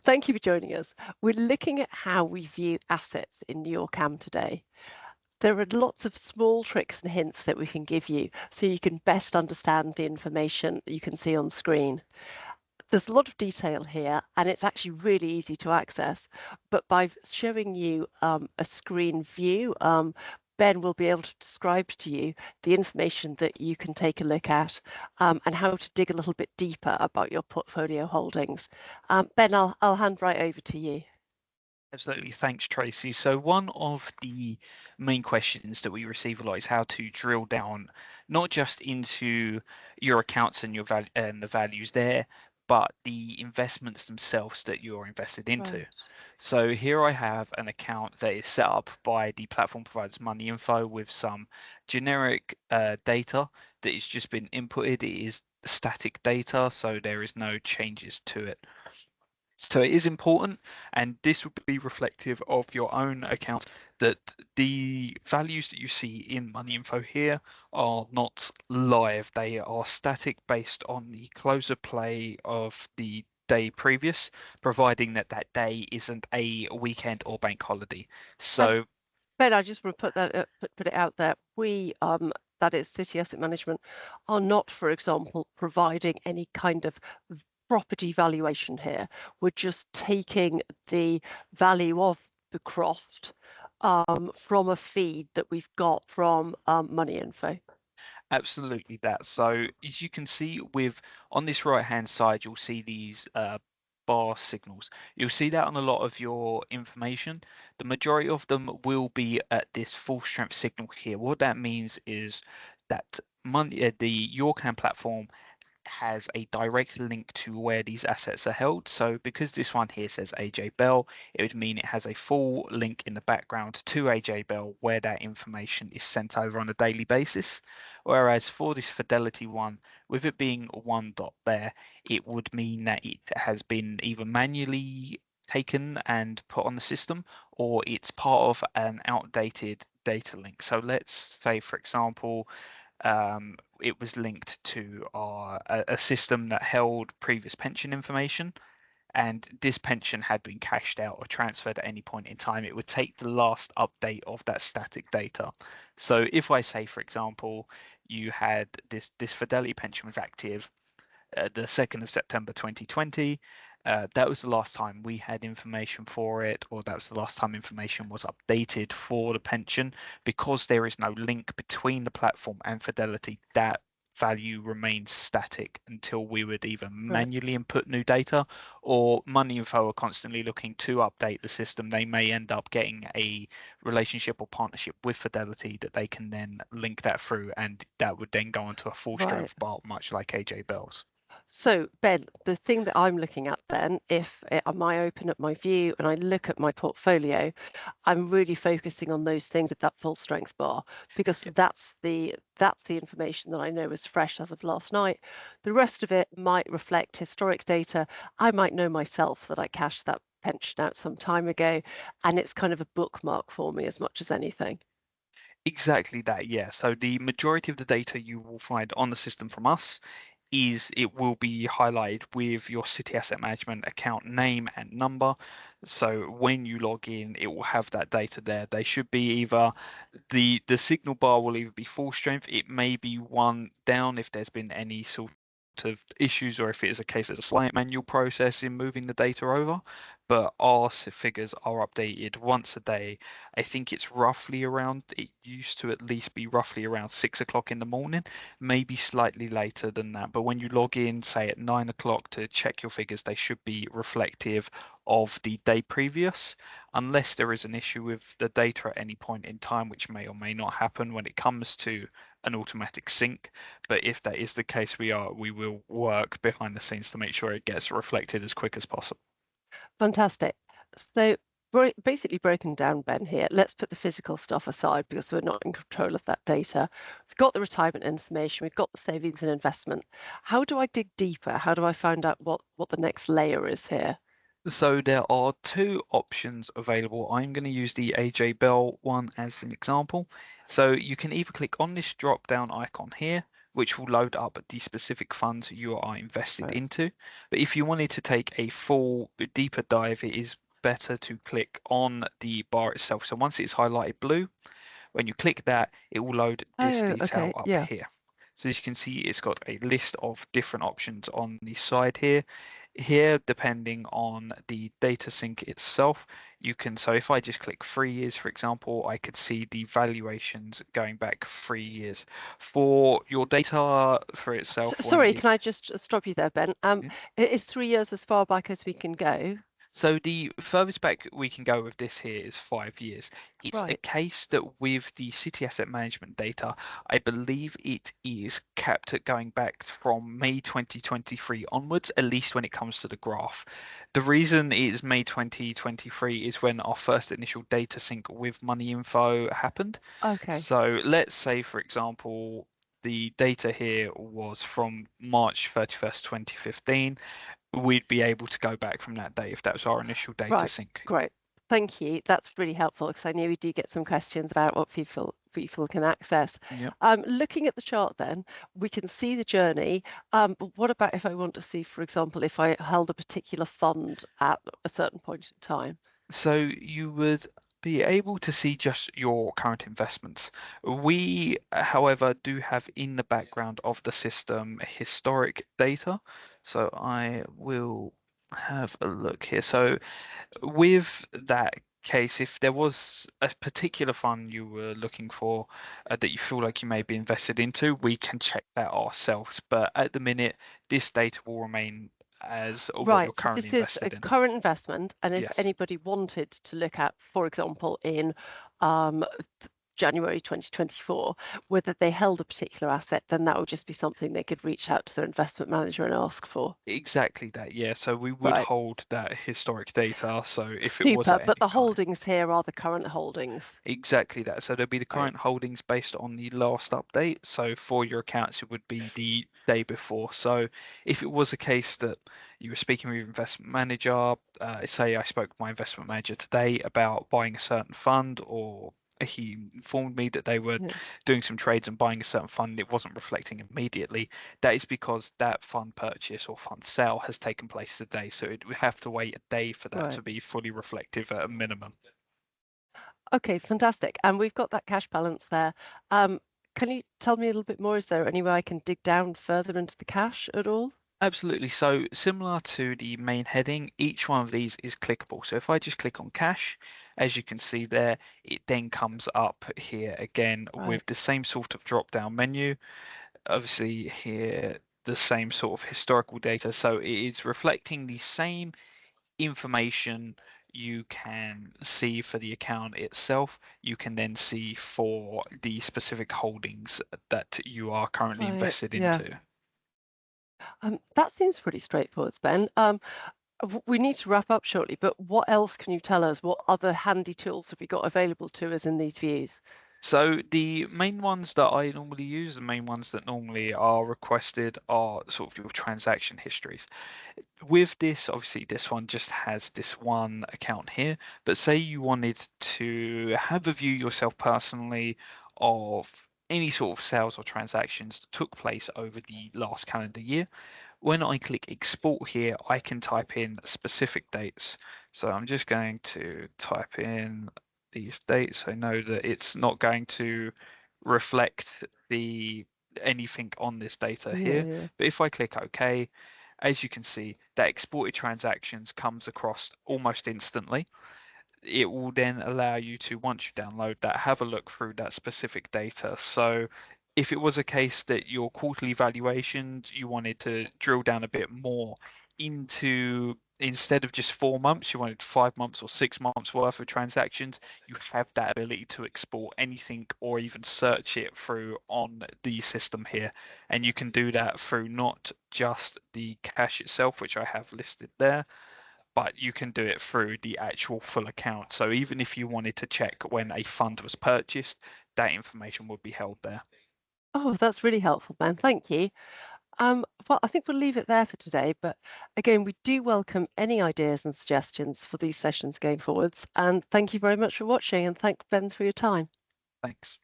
Thank you for joining us. We're looking at how we view assets in YourCAM today. There are lots of small tricks and hints that we can give you so you can best understand the information that you can see on screen. There's a lot of detail here and it's actually really easy to access, but by showing you a screen view, Ben will be able to describe to you the information that you can take a look at and how to dig a little bit deeper about your portfolio holdings. Ben, I'll hand right over to you. Absolutely. Thanks, Tracy. So one of the main questions that we receive a lot is how to drill down, not just into your accounts and the values there, but the investments themselves that you're invested into. Right. So here I have an account that is set up by the platform provides Money Info with some generic data that has just been inputted. It is static data, so there is no changes to it. So it is important, and this will be reflective of your own account, that the values that you see in Money Info here are not live. They are static based on the close of play of the day previous, providing that that day isn't a weekend or bank holiday. So Ben, I just want to put that put it out there. We that is City Asset Management, are not, for example, providing any kind of property valuation here. We're just taking the value of the croft from a feed that we've got from Money Info. absolutely that. So as you can see with on this right hand side, you'll see these bar signals. You'll see that on a lot of your information. The majority of them will be at this full strength signal here. What that means is that the YourCAM platform has a direct link to where these assets are held. So because this one here says AJ Bell, it would mean it has a full link in the background to AJ Bell where that information is sent over on a daily basis. Whereas for this Fidelity one, with it being one dot there, it would mean that it has been either manually taken and put on the system, or it's part of an outdated data link. So let's say, for example, it was linked to a system that held previous pension information, and this pension had been cashed out or transferred at any point in time. It would take the last update of that static data. So if I say, for example, you had this Fidelity pension was active the 2nd of September 2020. That was the last time we had information for it, or that was the last time information was updated for the pension. Because there is no link between the platform and Fidelity, that value remains static until we would either manually input new data, or Money Info are constantly looking to update the system. They may end up getting a relationship or partnership with Fidelity that they can then link that through, and that would then go onto a full strength bar, much like AJ Bell's. So Ben, the thing that I'm looking at then, if I open up my view and I look at my portfolio, I'm really focusing on those things at that full strength bar, because that's the information that I know is fresh as of last night. The rest of it might reflect historic data. I might know myself that I cashed that pension out some time ago, and it's kind of a bookmark for me as much as anything. Exactly that, yeah. So the majority of the data you will find on the system from us is it will be highlighted with your City Asset Management account name and number. So when you log in, it will have that data there. They should be either the signal bar will either be full strength, it may be one down if there's been any sort of issues, or if it is a case there's a slight manual process in moving the data over. But our figures are updated once a day. I think it's roughly around, it used to at least be roughly around 6 o'clock in the morning, maybe slightly later than that. But when you log in, say at 9 o'clock to check your figures, they should be reflective of the day previous, unless there is an issue with the data at any point in time, which may or may not happen when it comes to an automatic sync. But if that is the case, we will work behind the scenes to make sure it gets reflected as quick as possible. Fantastic. So basically broken down, Ben, here. Let's put the physical stuff aside because we're not in control of that data. We've got the retirement information, we've got the savings and investment. How do I dig deeper? How do I find out what the next layer is here? So there are two options available. I'm going to use the AJ Bell one as an example. So you can either click on this drop down icon here, which will load up the specific funds you are invested Right. into. But if you wanted to take a full deeper dive, it is better to click on the bar itself. So once it's highlighted blue, when you click that, it will load this Oh, detail okay. up Yeah. here. So as you can see, it's got a list of different options on the side here. Here, depending on the data sync itself, you can, so if I just click 3 years, for example, I could see the valuations going back 3 years. For your data for itself, when Sorry, you, can I just stop you there, Ben? Is 3 years as far back as we can go? so the furthest back we can go with this here is 5 years. It's a Right. case that with the city asset management data, I believe it is capped at going back from May 2023 onwards, at least when it comes to the graph. The reason it is May 2023 is when our first initial data sync with Money Info happened. Okay. So let's say, for example, the data here was from March 31st, 2015. We'd be able to go back from that day if that was our initial data Right. sync. Great. Thank you. That's really helpful because I know we do get some questions about what people can access. Yep. Looking at the chart then, we can see the journey. But what about if I want to see, for example, if I held a particular fund at a certain point in time? So you would be able to see just your current investments. We, however, do have in the background of the system historic data. So I will have a look here. So with that case, if there was a particular fund you were looking for that you feel like you may be invested into, we can check that ourselves. But at the minute, this data will remain as what you're Right, so currently this is a invested in. current investment, and if Yes. anybody wanted to look at, for example, in um, January 2024, whether they held a particular asset, then that would just be something they could reach out to their investment manager and ask for. Exactly that, yeah. So we would Right, hold that historic data. So if it was super. at But any the time, holdings here are the current holdings. exactly that. So there'll be the Right, current holdings based on the last update. So for your accounts, it would be the day before. So if it was a case that you were speaking with your investment manager, say I spoke with my investment manager today about buying a certain fund, or he informed me that they were yeah, doing some trades and buying a certain fund, it wasn't reflecting immediately. That is because that fund purchase or fund sale has taken place today. So we have to wait a day for that right. to be fully reflective at a minimum. Okay, fantastic. And we've got that cash balance there. Um, can you tell me a little bit more? Is there any way I can dig down further into the cash at all? Absolutely. So similar to the main heading, each one of these is clickable. So if I just click on cash, as you can see there, it then comes up here again Right, with the same sort of drop down menu. Obviously here, the same sort of historical data. So it is reflecting the same information you can see for the account itself. You can then see for the specific holdings that you are currently right, invested yeah. into. That seems pretty straightforward, Ben. We need to wrap up shortly, but what else can you tell us? What other handy tools have we got available to us in these views? So the main ones that I normally use, the main ones that normally are requested are sort of your transaction histories. With this, obviously this one just has this one account here, but say you wanted to have a view yourself personally of any sort of sales or transactions that took place over the last calendar year. When I click export here, I can type in specific dates. So I'm just going to type in these dates. I know that it's not going to reflect the anything on this data Yeah, here. yeah. But if I click OK, as you can see, that exported transactions comes across almost instantly. It will then allow you to, once you download that, have a look through that specific data. So if it was a case that your quarterly valuations, you wanted to drill down a bit more into, instead of just 4 months, you wanted 5 months or 6 months worth of transactions, you have that ability to export anything or even search it through on the system here. And you can do that through not just the cache itself, which I have listed there, but you can do it through the actual full account. So even if you wanted to check when a fund was purchased, that information would be held there. Oh, that's really helpful, Ben. Thank you. Well, I think we'll leave it there for today. But again, we do welcome any ideas and suggestions for these sessions going forwards. And thank you very much for watching, and thank Ben for your time. Thanks.